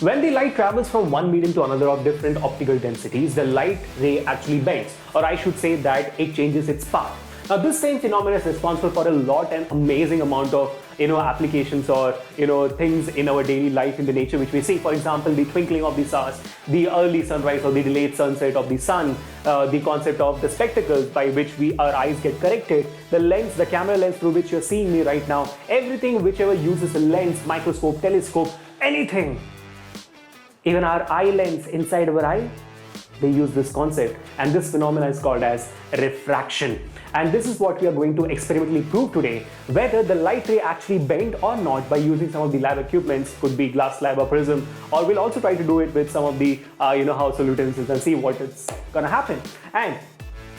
When the light travels from one medium to another of different optical densities, the light ray actually bends, or I should say that it changes its path. Now, this same phenomenon is responsible for a lot and amazing amount of applications or things in our daily life in the nature which we see. For example, the twinkling of the stars, the early sunrise or the delayed sunset of the sun, the concept of the spectacles by which our eyes get corrected, the lens, the camera lens through which you're seeing me right now, everything whichever uses a lens, microscope, telescope, anything. Even our eye lens inside our eye, they use this concept, and this phenomenon is called as refraction. And this is what we are going to experimentally prove today, whether the light ray actually bend or not by using some of the lab equipments, could be glass slab or prism, or we'll also try to do it with some of the household utensils and see what it's gonna happen. And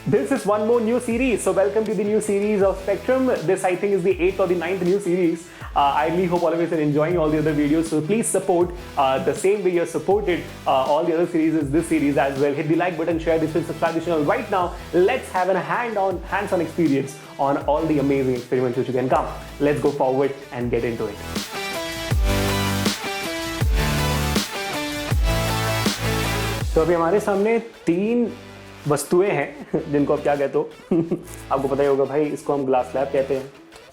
this is one more new series, so welcome to the new series of Spectrum. This I think is the 8th or the 9th new series. I really hope all of you are enjoying all the other videos, so please support the same way you supported all the other series, this series as well. Hit the like button, share this and subscribe to the channel right now. Let's have a hands-on experience on all the amazing experiments which you can come. Let's go forward and get into it. तो अभी हमारे सामने तीन वस्तुएं हैं जिनको आप क्या कहते हो आपको पता ही होगा भाई, इसको हम ग्लास स्लैब कहते हैं,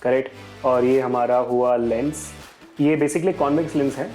करेक्ट। और ये हमारा हुआ लेंस, ये बेसिकली कॉन्वेक्स लेंस है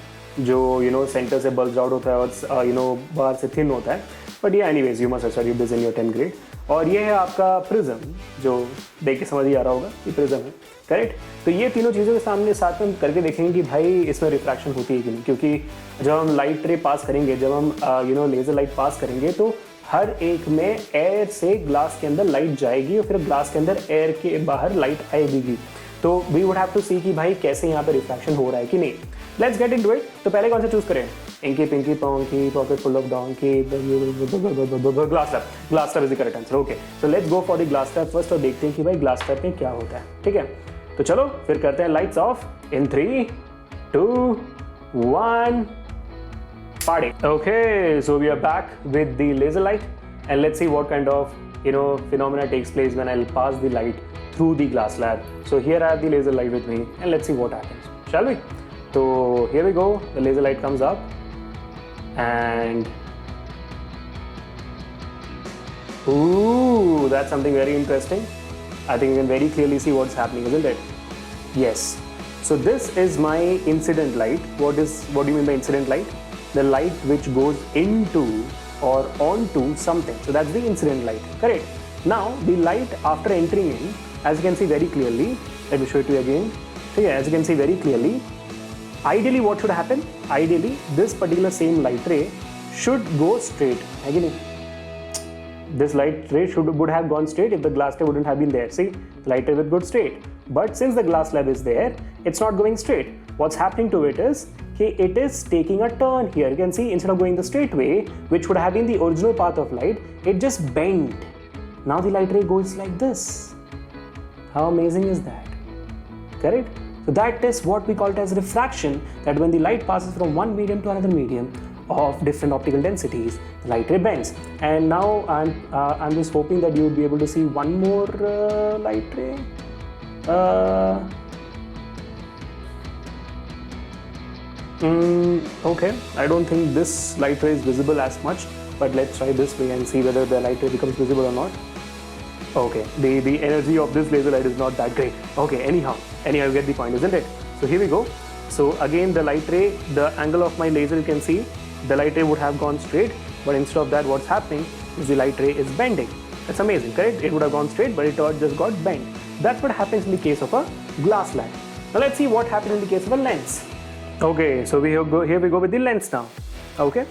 जो सेंटर से बल्ज आउट होता है और बाहर से थिन होता है, बट ये anyways you must study this in your 10th grade. और ये है आपका प्रिज्म, जो देख के समझ ही आ रहा होगा ये प्रिज्म है, करेक्ट। तो ये तीनों चीज़ों के सामने साथ में हम करके देखेंगे कि भाई इसमें रिफ्रैक्शन होती है कि नहीं, क्योंकि जब हम लाइट रे पास करेंगे, जब हम लेज़र लाइट पास करेंगे तो हर एक में एयर से ग्लास के अंदर लाइट जाएगी और फिर ग्लास के अंदर एयर के बाहर लाइट आएगी। तो वी वुड हैव टू सी कि भाई कैसे यहाँ पे रिफ्रैक्शन हो रहा है कि नहीं। Let's get into it. तो पहले कौन सा चूज करें? Inky pinky ponky pocket full of donkey, glass slab is the correct answer. Okay, so let's go for the glass slab first और देखते हैं कि भाई ग्लास स्लैब में क्या होता है। ठीक है, तो चलो फिर करते हैं lights off in 3, 2, 1 party. Okay, so we are back with the laser light and let's see what kind of phenomena takes place when I'll pass the light through the glass slab. So here I have the laser light with me and let's see what happens, shall we? So here we go, the laser light comes up and ooh, that's something very interesting. I think you can very clearly see what's happening, isn't it? Yes. So this is my incident light. What do you mean by incident light? The light which goes into or onto something. So that's the incident light, correct? Now the light after entering in, as you can see very clearly, let me show it to you again. So yeah, as you can see very clearly, ideally what should happen? Ideally this particular same light ray should go straight. Again, this light ray would have gone straight if the glass ray wouldn't have been there. See, the light ray would go straight. But since the glass slab is there, it's not going straight. What's happening to it is it is taking a turn here. You can see instead of going the straight way, which would have been the original path of light, it just bent. Now the light ray goes like this. How amazing is that? Correct? So that is what we call it as refraction, that when the light passes from one medium to another medium of different optical densities, the light ray bends. And now I'm just hoping that you will be able to see one more light ray. Okay, I don't think this light ray is visible as much, but let's try this way and see whether the light ray becomes visible or not. Okay, the energy of this laser light is not that great. Okay, anyhow you get the point, isn't it? So here we go. So again the light ray, the angle of my laser, you can see the light ray would have gone straight, but instead of that what's happening is the light ray is bending. That's amazing, correct? It would have gone straight, but it just got bent. That's what happens in the case of a glass slab. Now let's see what happens in the case of a lens. Okay, so here we go with the lens now. Okay,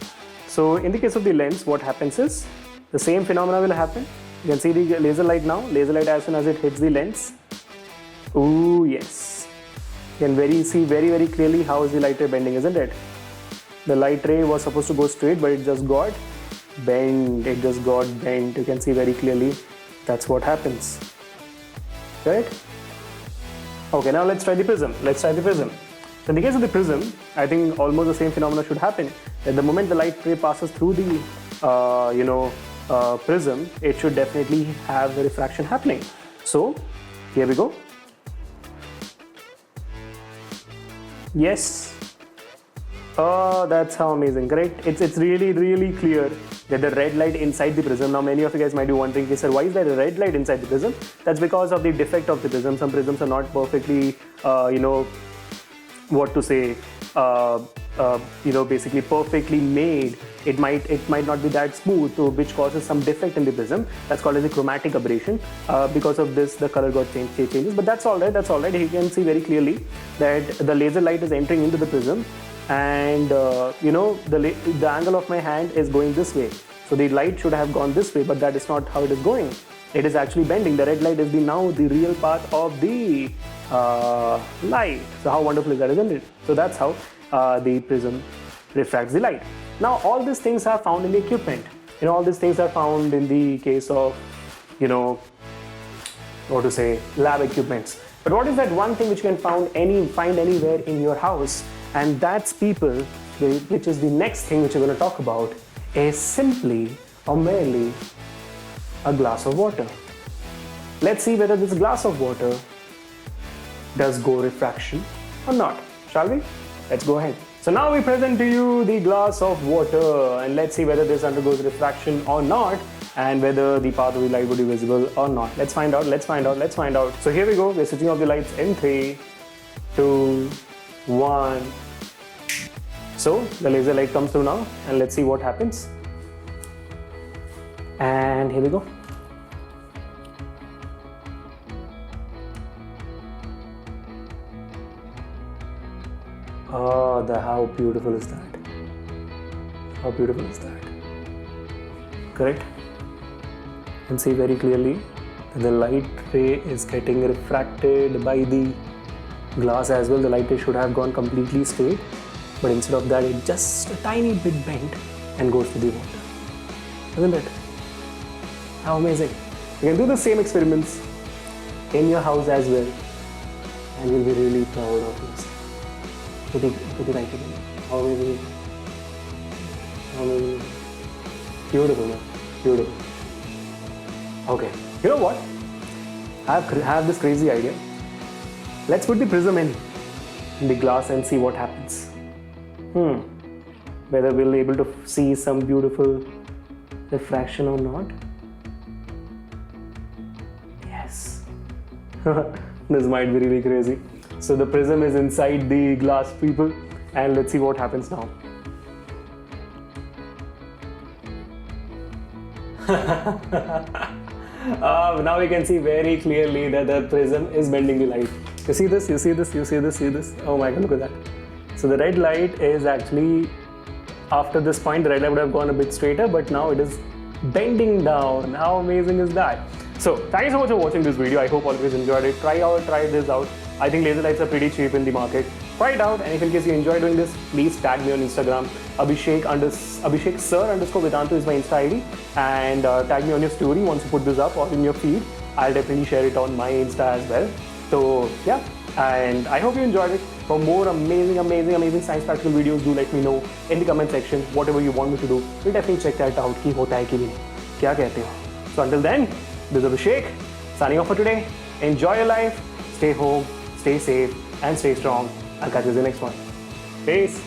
so in the case of the lens, what happens is the same phenomena will happen. You can see the laser light now. Laser light, as soon as it hits the lens, ooh yes, you can see very clearly how is the light ray bending, isn't it? The light ray was supposed to go straight, but it just got bent. It just got bent. You can see very clearly. That's what happens. Correct? Okay, now let's try the prism. So in the case of the prism, I think almost the same phenomena should happen. At the moment the light ray passes through the prism, it should definitely have the refraction happening. So here we go. Oh, that's how amazing, correct? It's really, really clear that the red light inside the prism. Now, many of you guys might be wondering, okay, sir, why is there a red light inside the prism? That's because of the defect of the prism. Some prisms are not perfectly, what to say, basically perfectly made. It might not be that smooth, so which causes some defect in the prism. That's called as a chromatic aberration. Because of this, the color got changes. But that's all right. That's all right. You can see very clearly that the laser light is entering into the prism, and the angle of my hand is going this way. So the light should have gone this way, but that is not how it is going. It is actually bending. The red light is now the real path of the light. So how wonderful is that, isn't it? So that's how the prism refracts the light. Now all these things are found in the equipment. All these things are found in the case of, lab equipments. But what is that one thing which you can find anywhere in your house? And that's people, which is the next thing which we're going to talk about, is simply or merely a glass of water. Let's see whether this glass of water does go refraction or not, shall we? Let's go ahead. So now we present to you the glass of water, and let's see whether this undergoes refraction or not, and whether the path of the light would be visible or not. Let's find out. So here we go. We're switching off the lights in 3, 2, 1. So the laser light comes through now, and let's see what happens. And here we go. Oh, how beautiful is that? How beautiful is that? Correct? You can see very clearly that the light ray is getting refracted by the glass as well. The light ray should have gone completely straight, but instead of that, it just a tiny bit bent and goes to the water. Isn't it? How amazing. You can do the same experiments in your house as well, and you'll be really proud of yourself. Put it right again. How amazing. How amazing. Beautiful, man. Beautiful. Okay. You know what? I have this crazy idea. Let's put the prism in the glass and see what happens. Whether we'll be able to see some beautiful refraction or not. Yes. This might be really crazy. So the prism is inside the glass, people, and let's see what happens now. Now we can see very clearly that the prism is bending the light. You see this? You see this? You see this? See this? Oh my God, look at that. So the red light is actually, after this point, the red light would have gone a bit straighter, but now it is bending down. How amazing is that? So thank you so much for watching this video. I hope all of you enjoyed it. Try this out. I think laser lights are pretty cheap in the market. Try it out, and if in case you enjoy doing this, please tag me on Instagram. Abhishek Sir_Vedantu is my Insta ID, and tag me on your story once you put this up or in your feed. I'll definitely share it on my Insta as well. So yeah, and I hope you enjoyed it. For more amazing science practical videos, do let me know in the comment section whatever you want me to do. We'll definitely check that out. कि होता है कि नहीं, क्या कहते हो? So until then, this is Abhishek signing off for today. Enjoy your life, stay home, stay safe, and stay strong. I'll catch you in the next one. Peace.